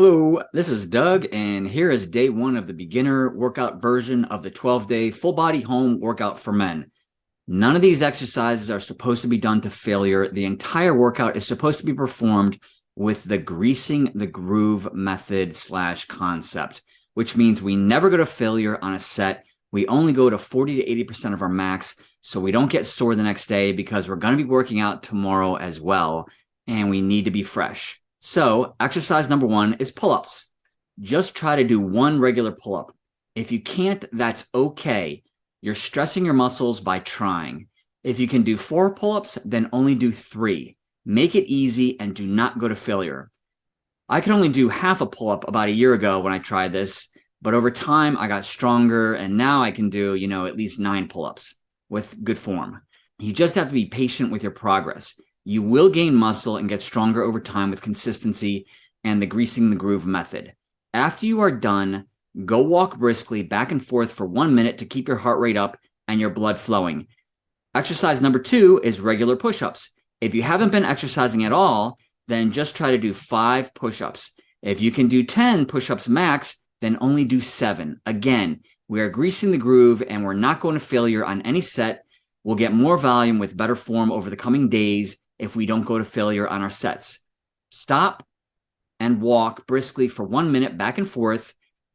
Hello, this is Doug, and here is day one of the beginner workout version of the 12-day full body home workout for men. None of these exercises are supposed to be done to failure. The entire workout is supposed to be performed with the greasing the groove method / concept, which means we never go to failure on a set. We only go to 40 to 80% of our max, so we don't get sore the next day because we're going to be working out tomorrow as well, and we need to be fresh. So exercise number one is pull-ups. Just try to do one regular pull-up. If you can't, that's okay. You're stressing your muscles by trying. If you can do 4 pull-ups, then only do 3. Make it easy and do not go to failure. I could only do half a pull-up about a year ago when I tried this, but over time I got stronger and now I can do, at least 9 pull-ups with good form. You just have to be patient with your progress. You will gain muscle and get stronger over time with consistency and the greasing the groove method. After you are done, go walk briskly back and forth for 1 minute to keep your heart rate up and your blood flowing. Exercise number 2 is regular push-ups. If you haven't been exercising at all, then just try to do 5 push-ups. If you can do 10 push-ups max, then only do 7. Again, we are greasing the groove and we're not going to failure on any set. We'll get more volume with better form over the coming days if we don't go to failure on our sets. Stop and walk briskly for 1 minute back and forth.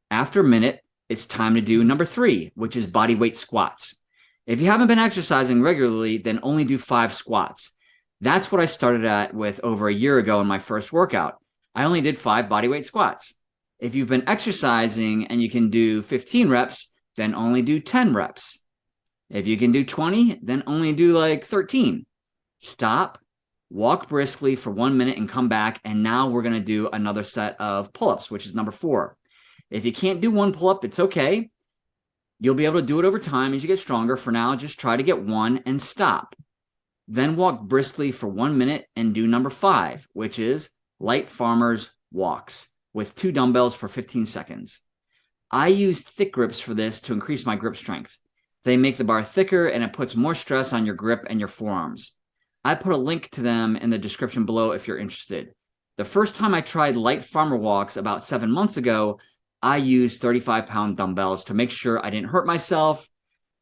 After a minute, it's time to do number 3, which is bodyweight squats. If you haven't been exercising regularly, then only do 5 squats. That's what I started at with over a year ago in my first workout. I only did 5 bodyweight squats. If you've been exercising and you can do 15 reps, then only do 10 reps. If you can do 20, then only do 13. Stop. Walk briskly for 1 minute and come back, and now we're going to do another set of pull-ups, which is number 4. If you can't do 1 pull-up, it's okay. You'll be able to do it over time as you get stronger. For now, just try to get 1 and stop. Then walk briskly for 1 minute and do number 5, which is light farmer's walks with 2 dumbbells for 15 seconds. I use thick grips for this to increase my grip strength. They make the bar thicker, and it puts more stress on your grip and your forearms. I put a link to them in the description below if you're interested. The first time I tried light farmer walks about 7 months ago, I used 35-pound dumbbells to make sure I didn't hurt myself.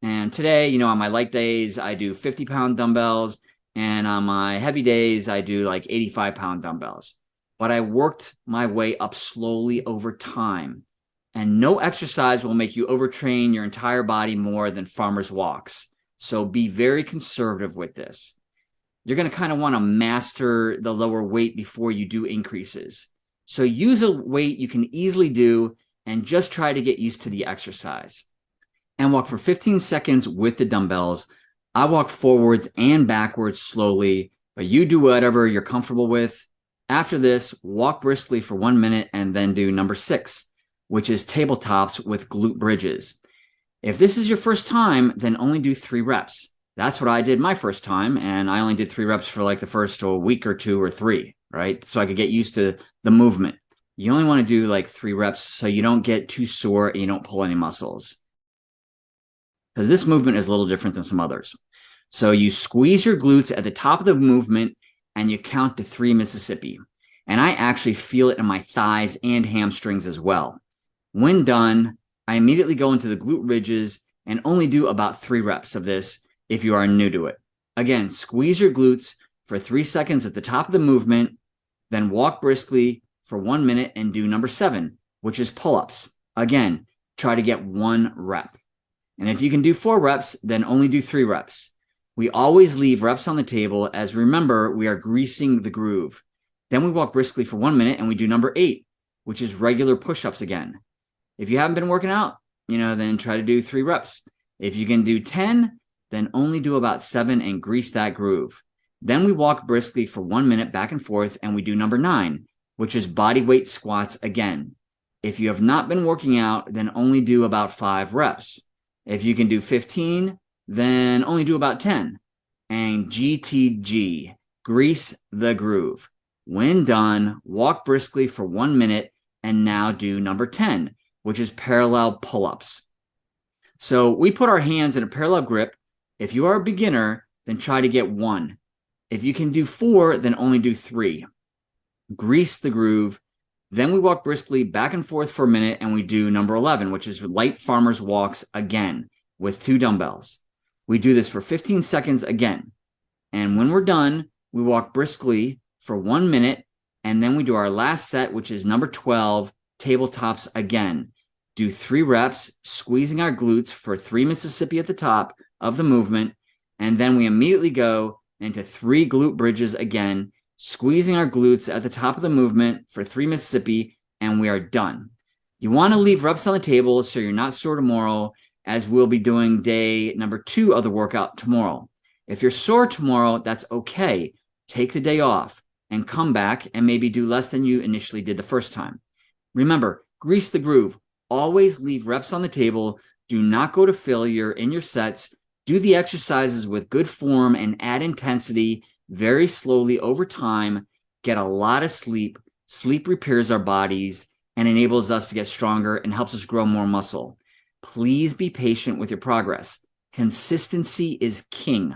And today, on my light days, I do 50-pound dumbbells. And on my heavy days, I do 85-pound dumbbells. But I worked my way up slowly over time. And no exercise will make you overtrain your entire body more than farmer's walks. So be very conservative with this. You're going to kind of want to master the lower weight before you do increases. So use a weight you can easily do and just try to get used to the exercise. And walk for 15 seconds with the dumbbells. I walk forwards and backwards slowly, but you do whatever you're comfortable with. After this, walk briskly for 1 minute and then do number 6, which is tabletops with glute bridges. If this is your first time, then only do 3 reps. That's what I did my first time, and I only did 3 reps for the first week or 2 or 3, right? So I could get used to the movement. You only want to do 3 reps so you don't get too sore and you don't pull any muscles. Because this movement is a little different than some others. So you squeeze your glutes at the top of the movement and you count to 3 Mississippi. And I actually feel it in my thighs and hamstrings as well. When done, I immediately go into the glute ridges and only do about 3 reps of this if you are new to it. Again, squeeze your glutes for 3 seconds at the top of the movement, then walk briskly for 1 minute and do number 7, which is pull-ups. Again, try to get 1 rep. And if you can do 4 reps, then only do 3 reps. We always leave reps on the table, as remember, we are greasing the groove. Then we walk briskly for 1 minute and we do number 8, which is regular push-ups again. If you haven't been working out, then try to do 3 reps. If you can do 10, then only do about 7 and grease that groove. Then we walk briskly for 1 minute back and forth and we do number 9, which is bodyweight squats again. If you have not been working out, then only do about 5 reps. If you can do 15, then only do about 10. And GTG, grease the groove. When done, walk briskly for 1 minute and now do number 10, which is parallel pull-ups. So we put our hands in a parallel grip. If you are a beginner, then try to get 1. If you can do 4, then only do 3. Grease the groove. Then we walk briskly back and forth for a minute, and we do number 11, which is light farmer's walks again with 2 dumbbells. We do this for 15 seconds again. And when we're done, we walk briskly for 1 minute, and then we do our last set, which is number 12, tabletops again. Do 3 reps, squeezing our glutes for 3 Mississippi at the top of the movement, and then we immediately go into 3 glute bridges again, squeezing our glutes at the top of the movement for 3 Mississippi, and we are done. You want to leave reps on the table so you're not sore tomorrow, as we'll be doing day number 2 of the workout tomorrow. If you're sore tomorrow, that's okay. Take the day off and come back and maybe do less than you initially did the first time. Remember, grease the groove. Always leave reps on the table. Do not go to failure in your sets. Do the exercises with good form and add intensity very slowly over time. Get a lot of sleep. Sleep repairs our bodies and enables us to get stronger and helps us grow more muscle. Please be patient with your progress. Consistency is king.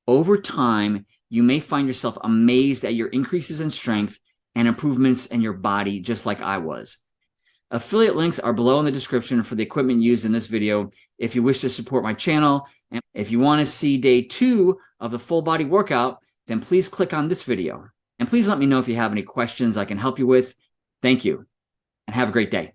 Over time, you may find yourself amazed at your increases in strength and improvements in your body, just like I was. Affiliate links are below in the description for the equipment used in this video if you wish to support my channel. And if you want to see day 2 of the full body workout, then please click on this video. And please let me know if you have any questions I can help you with. Thank you, and have a great day.